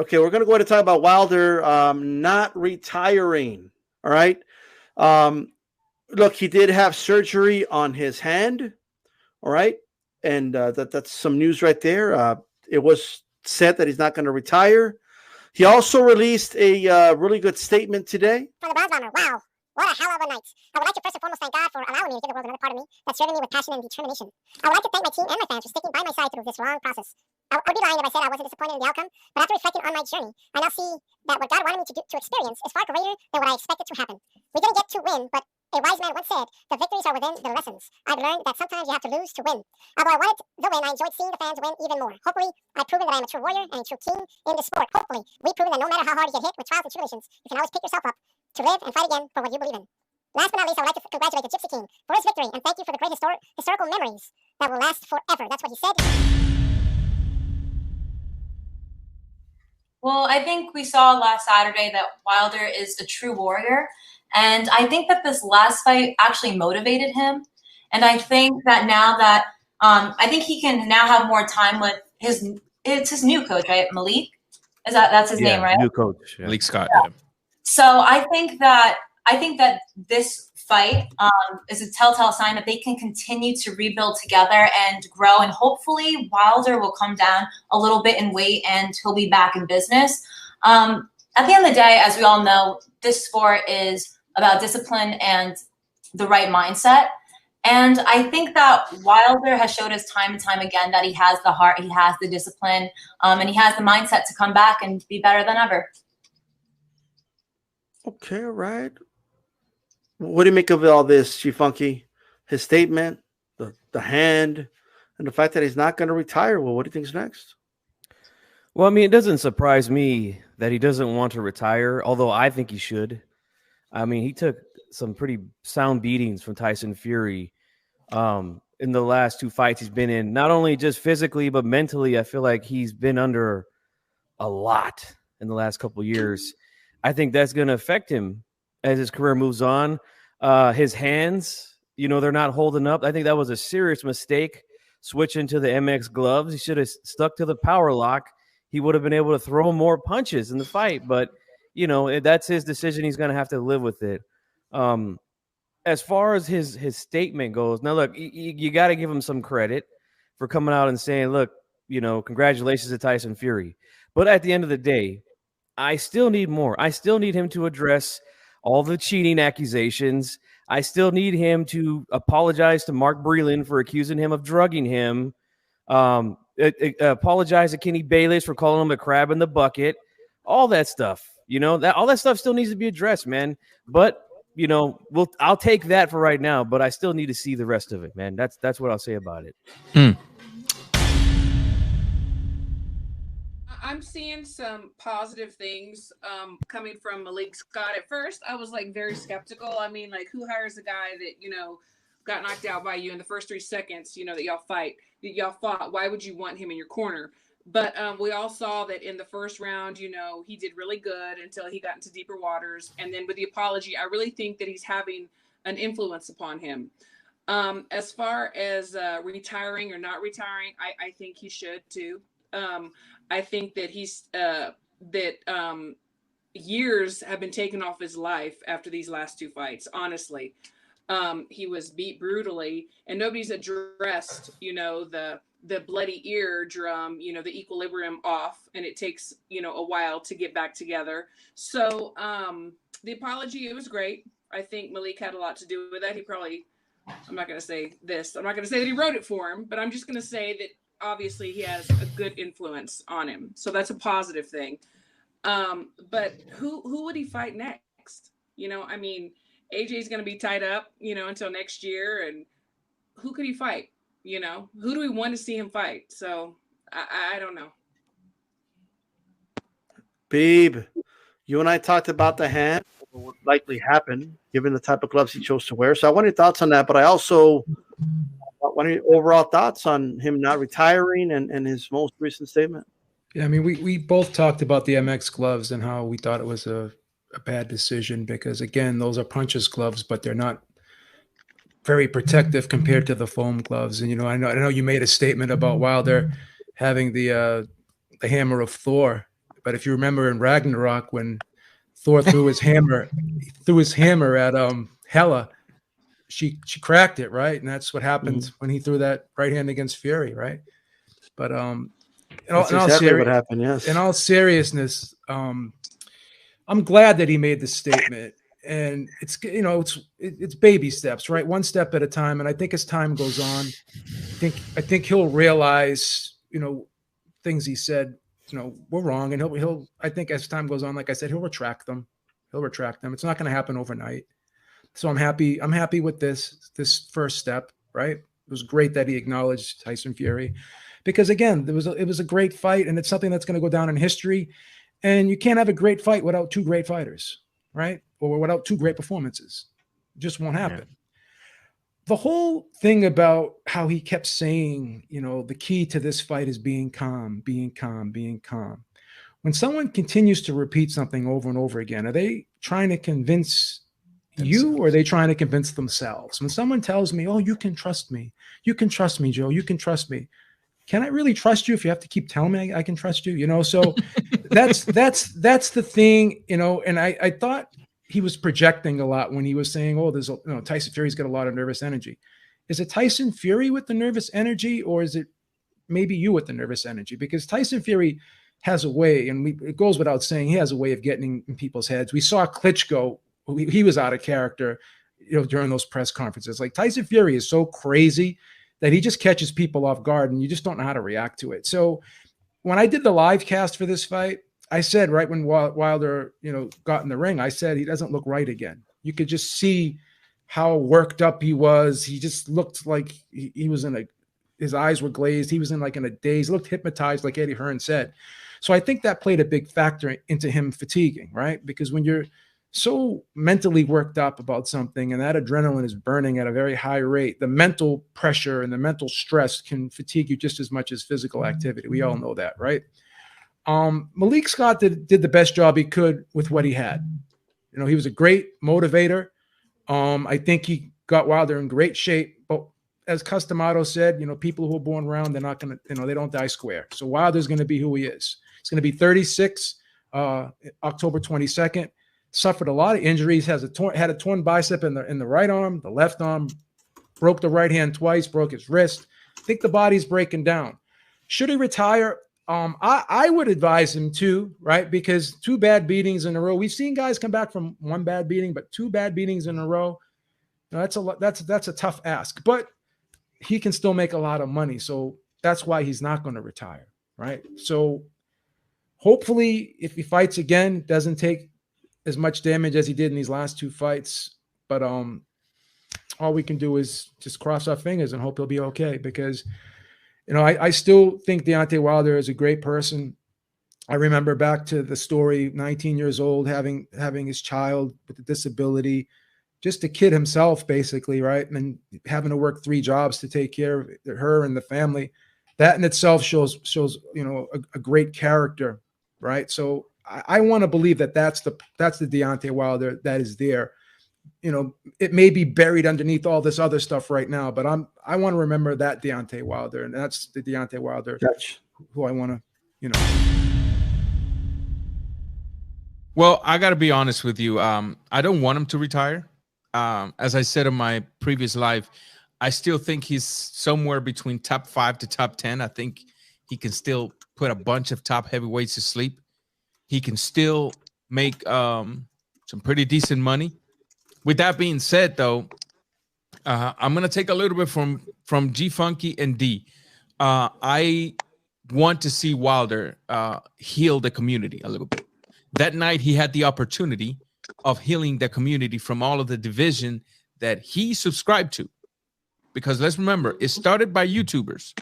Okay, we're going to go ahead and talk about Wilder not retiring. All right. Um, Look, he did have surgery on his hand. All right. And that's some news right there. It was said that he's not going to retire. He also released a really good statement today. From the Bronze Bomber, wow. What a hell of a night. I would like to first and foremost thank God for allowing me to give the world another part of me that's serving me with passion and determination. I would like to thank my team and my fans for sticking by my side through this long process. I would be lying if I said I wasn't disappointed in the outcome, but after reflecting on my journey, I now see that what God wanted me to experience is far greater than what I expected to happen. We didn't get to win, but a wise man once said, the victories are within the lessons. I've learned that sometimes you have to lose to win. Although I wanted the win, I enjoyed seeing the fans win even more. Hopefully, I've proven that I am a true warrior and a true king in the sport. Hopefully, we've proven that no matter how hard you get hit with trials and tribulations, you can always pick yourself up to live and fight again for what you believe in. Last but not least, I would like to congratulate the Gypsy King for his victory and thank you for the great historical memories that will last forever. That's what he said. Well, I think we saw last Saturday that Wilder is a true warrior. And I think that this last fight actually motivated him. And I think that now that I think he can now have more time with it's his new coach, right? Malik? That's his name, right? New coach. Malik Scott. Yeah. So I think that this fight is a telltale sign that they can continue to rebuild together and grow. And hopefully Wilder will come down a little bit in weight and he'll be back in business. At the end of the day, as we all know, this sport is about discipline and the right mindset. And I think that Wilder has showed us time and time again that he has the heart, he has the discipline, and he has the mindset to come back and be better than ever. Okay, all right. What do you make of all this, G-Funky? His statement, the hand, and the fact that he's not going to retire. Well, what do you think's next? Well, I mean, it doesn't surprise me that he doesn't want to retire, although I think he should. I mean, he took some pretty sound beatings from Tyson Fury in the last two fights he's been in. Not only just physically, but mentally, I feel like he's been under a lot in the last couple of years. I think that's going to affect him as his career moves on. His hands, they're not holding up. I think that was a serious mistake, switching to the MX gloves. He should have stuck to the power lock. He would have been able to throw more punches in the fight, but that's his decision. He's going to have to live with it. As far as his statement goes, now look, you got to give him some credit for coming out and saying, look, congratulations to Tyson Fury. But at the end of the day, I still need more. I still need him to address all the cheating accusations. I still need him to apologize to Mark Breland for accusing him of drugging him. Apologize to Kenny Bayless for calling him a crab in the bucket. All that stuff. All that stuff still needs to be addressed, man. But I'll take that for right now. But I still need to see the rest of it, man. That's what I'll say about it. I'm seeing some positive things coming from Malik Scott. At first, I was very skeptical. I mean, who hires a guy that got knocked out by you in the first 3 seconds? That y'all fought. Why would you want him in your corner? But we all saw that in the first round, he did really good until he got into deeper waters. And then with the apology, I really think that he's having an influence upon him. As far as retiring or not retiring, I think he should too. I think that years have been taken off his life after these last two fights. Honestly, he was beat brutally, and nobody's addressed, the bloody eardrum, the equilibrium off, and it takes, a while to get back together. So the apology, it was great. I think Malik had a lot to do with that. He probably, I'm not going to say this. I'm not going to say that he wrote it for him, but I'm just going to say that obviously he has a good influence on him. So that's a positive thing. But who would he fight next? I mean, AJ's going to be tied up, until next year. And who could he fight? Who do we want to see him fight? So I don't know. Beeb, you and I talked about the hand, what would likely happen given the type of gloves he chose to wear. So I want your thoughts on that, but I also want your overall thoughts on him not retiring and his most recent statement. Yeah, I mean, we both talked about the MX gloves and how we thought it was a bad decision because, again, those are puncher's gloves, but they're not very protective compared to the foam gloves. And, I know you made a statement about Wilder having the hammer of Thor, But if you remember in Ragnarok when Thor threw his hammer at Hela, she cracked it, right? And that's what happened when he threw that right hand against Fury, right? But That's exactly what happened. Yes. In all seriousness, I'm glad that he made this statement, and it's it's baby steps, right? One step at a time. And I think as time goes on, I think he'll realize, things he said, were wrong, and he'll I think as time goes on, like I said, he'll retract them. It's not going to happen overnight. So I'm happy with this first step, right? It was great that he acknowledged Tyson Fury, because again, it was a great fight, and it's something that's going to go down in history. And you can't have a great fight without two great fighters, right? Or without two great performances. It just won't happen. Yeah. The whole thing about how he kept saying, the key to this fight is being calm, being calm, being calm. When someone continues to repeat something over and over again, are they trying to convince you, or are they trying to convince themselves? When someone tells me, oh, you can trust me, Joe, you can trust me. Can I really trust you if you have to keep telling me I can trust you? So that's the thing, and I thought he was projecting a lot when he was saying, oh, there's Tyson Fury's got a lot of nervous energy. Is it Tyson Fury with the nervous energy, or is it maybe you with the nervous energy? Because Tyson Fury has a way, and it goes without saying, he has a way of getting in people's heads. We saw Klitschko, he was out of character, during those press conferences. Like, Tyson Fury is so crazy that he just catches people off guard, and you just don't know how to react to it. So when I did the live cast for this fight, I said right when Wilder, got in the ring, I said he doesn't look right again. You could just see how worked up he was. He just looked like he was his eyes were glazed. He was in a daze. He looked hypnotized, like Eddie Hearn said. So I think that played a big factor into him fatiguing, right? Because when you're so mentally worked up about something and that adrenaline is burning at a very high rate, the mental pressure and the mental stress can fatigue you just as much as physical activity. We all know that, right? Malik Scott did the best job he could with what he had. He was a great motivator. I think he got Wilder in great shape, but as Customato said, people who are born round, they're not going to, they don't die square. So Wilder's going to be who he is. He's going to be 36, October 22nd. Suffered a lot of injuries, had a torn bicep in the right arm, the left arm, broke the right hand twice, broke his wrist. I think the body's breaking down. Should he retire? I would advise him to, right? Because 2 bad beatings in a row. We've seen guys come back from 1 bad beating, but 2 bad beatings in a row, that's a tough ask. But he can still make a lot of money, so that's why he's not going to retire, right? So hopefully, if he fights again, doesn't take as much damage as he did in these last 2 fights. But all we can do is just cross our fingers and hope he'll be okay, because I still think Deontay Wilder is a great person. I remember back to the story, 19 years old, having his child with a disability, just a kid himself, basically, right? And having to work 3 jobs to take care of her and the family. That in itself shows a great character, right? So I want to believe that that's the Deontay Wilder that is there. It may be buried underneath all this other stuff right now, but I want to remember that Deontay Wilder, and that's the Deontay Wilder who I want to, Well, I got to be honest with you. I don't want him to retire. As I said in my previous live, I still think he's somewhere between top 5 to top 10. I think he can still put a bunch of top heavyweights to sleep. He can still make some pretty decent money. With that being said, though, I'm going to take a little bit from G Funky and D. I want to see Wilder heal the community a little bit. That night, he had the opportunity of healing the community from all of the division that he subscribed to. Because let's remember, it started by YouTubers,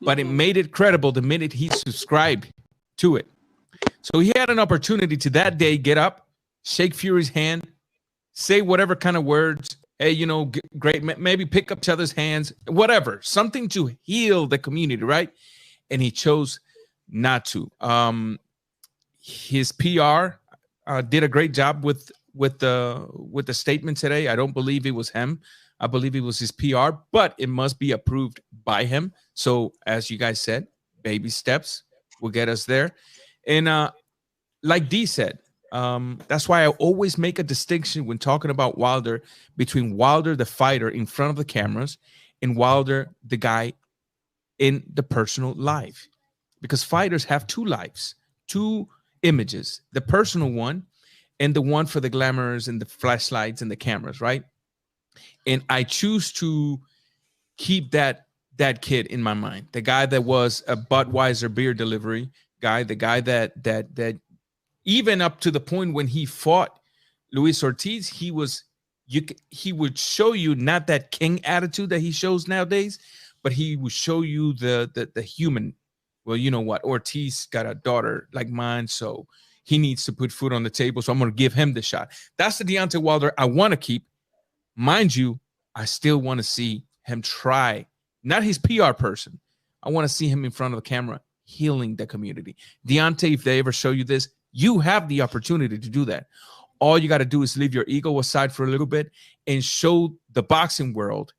but it made it credible the minute he subscribed to it. So he had an opportunity to that day get up, shake Fury's hand, say whatever kind of words, hey, great, maybe pick up each other's hands, whatever, something to heal the community, right? And he chose not to. His PR did a great job with the statement today. I don't believe it was him. I believe it was his PR, but it must be approved by him. So as you guys said, baby steps will get us there. And like D said, that's why I always make a distinction when talking about Wilder between Wilder, the fighter in front of the cameras, and Wilder, the guy in the personal life. Because fighters have two lives, two images, the personal one and the one for the glamours and the flashlights and the cameras, right? And I choose to keep that kid in my mind, the guy that was a Budweiser beer delivery guy, the guy that even up to the point when he fought Luis Ortiz, he would show you not that king attitude that he shows nowadays, but he would show you the human. Well, you know what? Ortiz got a daughter like mine, so he needs to put food on the table. So I'm going to give him the shot. That's the Deontay Wilder I want to keep. Mind you, I still want to see him try. Not his PR person. I want to see him in front of the camera healing the community. Deontay, if they ever show you this, you have the opportunity to do that. All you got to do is leave your ego aside for a little bit and show the boxing world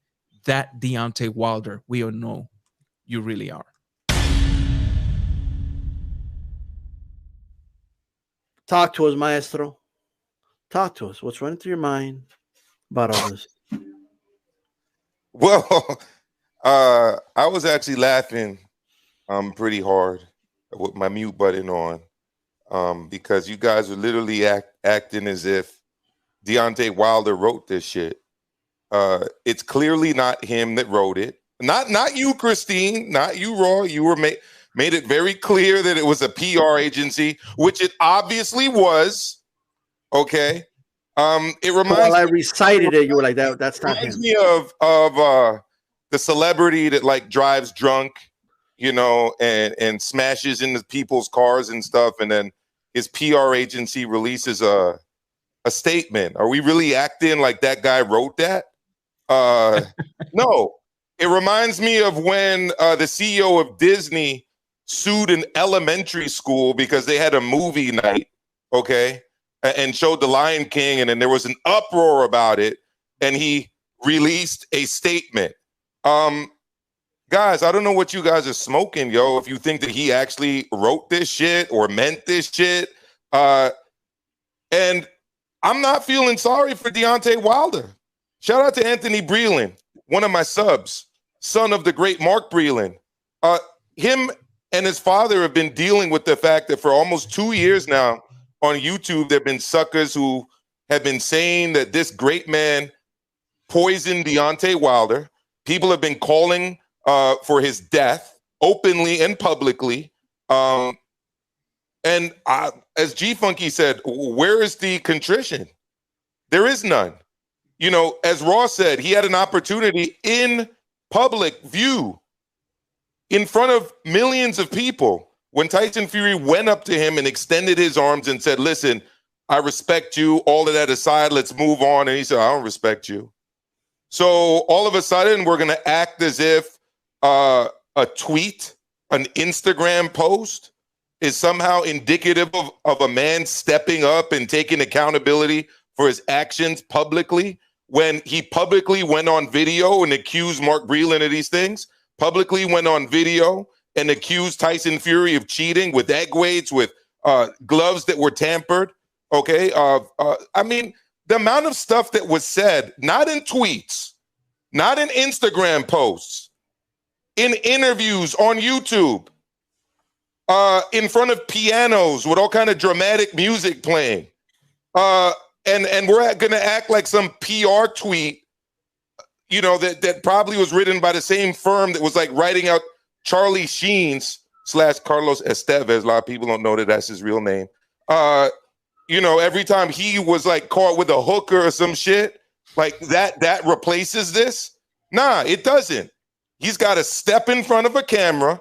that Deontay Wilder we all know you really are. Talk to us, maestro. Talk to us. What's running through your mind about all this? Well, I was actually laughing pretty hard with my mute button on because you guys are literally acting as if Deontay Wilder wrote this shit. It's clearly not him that wrote it. Not you, Christine. Not you, Raw. You were made it very clear that it was a PR agency, which it obviously was. Okay. It reminds While I recited it, you were like, that's not him. Reminds me of the celebrity that like drives drunk, you know, and smashes into people's cars and stuff, and then his PR agency releases a statement. Are we really acting like that guy wrote that? No. It reminds me of when the CEO of Disney sued an elementary school because they had a movie night, okay, and showed The Lion King, and then there was an uproar about it, and he released a statement. Guys, I don't know what you guys are smoking, yo, if you think that he actually wrote this shit or meant this shit. And I'm not feeling sorry for Deontay Wilder. Shout out to Anthony Breland, one of my subs, son of the great Mark Breland. Him and his father have been dealing with the fact that for almost 2 years now on YouTube, there have been suckers who have been saying that this great man poisoned Deontay Wilder. People have been calling for his death openly and publicly. And as G Funky said, where is the contrition? There is none. You know, as Ross said, he had an opportunity in public view in front of millions of people when Tyson Fury went up to him and extended his arms and said, listen, I respect you. All of that aside, let's move on. And he said, I don't respect you. So all of a sudden, we're going to act as if a tweet, an Instagram post is somehow indicative of a man stepping up and taking accountability for his actions publicly when he publicly went on video and accused Mark Breland of these things, publicly went on video and accused Tyson Fury of cheating with egg weights, with gloves that were tampered. Okay. I mean, the amount of stuff that was said, not in tweets, not in Instagram posts, in interviews on YouTube, in front of pianos with all kind of dramatic music playing. And we're going to act like some PR tweet, you know, that probably was written by the same firm that was like writing out Charlie Sheen's / Carlos Estevez. A lot of people don't know that that's his real name. You know, every time he was like caught with a hooker or some shit, like that replaces this. Nah, it doesn't. He's got to step in front of a camera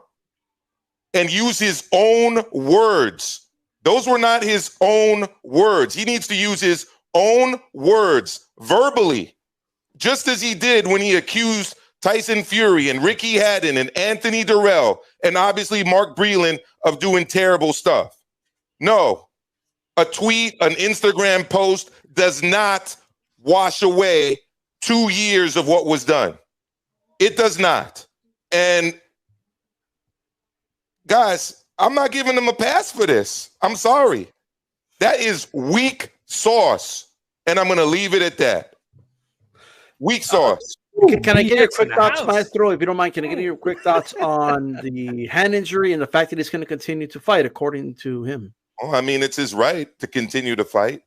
and use his own words. Those were not his own words. He needs to use his own words verbally, just as he did when he accused Tyson Fury and Ricky Hatton and Anthony Durrell and obviously Mark Breland of doing terrible stuff. No, a tweet, an Instagram post does not wash away 2 years of what was done. It does not. And guys, I'm not giving him a pass for this. I'm sorry. That is weak sauce. And I'm going to leave it at that. Weak sauce. Can I get your quick thoughts, Maestro? If you don't mind, can I get your quick thoughts on the hand injury and the fact that he's going to continue to fight, according to him? Well, I mean, it's his right to continue to fight.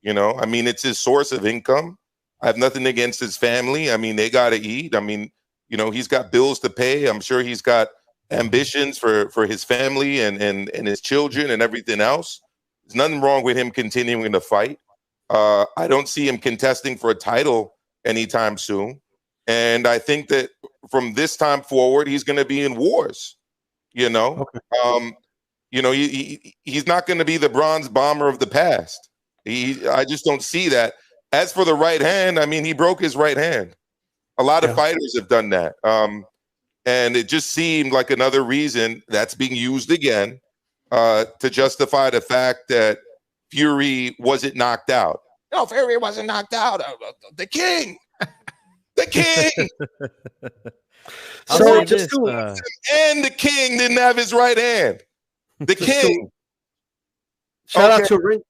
You know, I mean, it's his source of income. I have nothing against his family. I mean, they got to eat. I mean, you know, he's got bills to pay. I'm sure he's got ambitions for his family and his children and everything else. There's nothing wrong with him continuing to fight. I don't see him contesting for a title anytime soon. And I think that from this time forward, he's going to be in wars, you know. Okay. You know, he's not going to be the bronze bomber of the past. I just don't see that. As for the right hand, I mean, he broke his right hand. A lot of fighters have done that. And it just seemed like another reason that's being used again to justify the fact that Fury wasn't knocked out. No, Fury wasn't knocked out. The king. The king. So just and the king didn't have his right hand. The king. Shout out to Rick.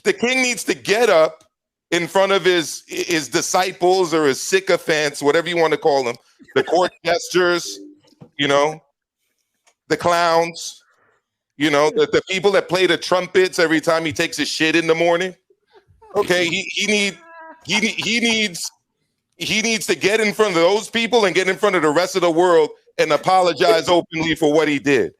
The king needs to get up in front of his disciples or his sycophants, whatever you want to call them, the court gestures, you know, the clowns, you know, the people that play the trumpets every time he takes his shit in the morning. Okay, he needs to get in front of those people and get in front of the rest of the world and apologize openly for what he did.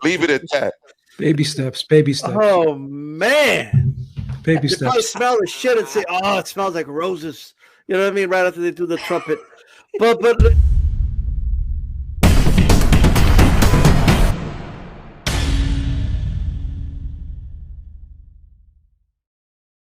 Leave it at that. Baby steps, baby steps. Oh man, baby steps. steps. Probably smell the shit and say, "Oh, it smells like roses." You know what I mean? Right after they do the trumpet. But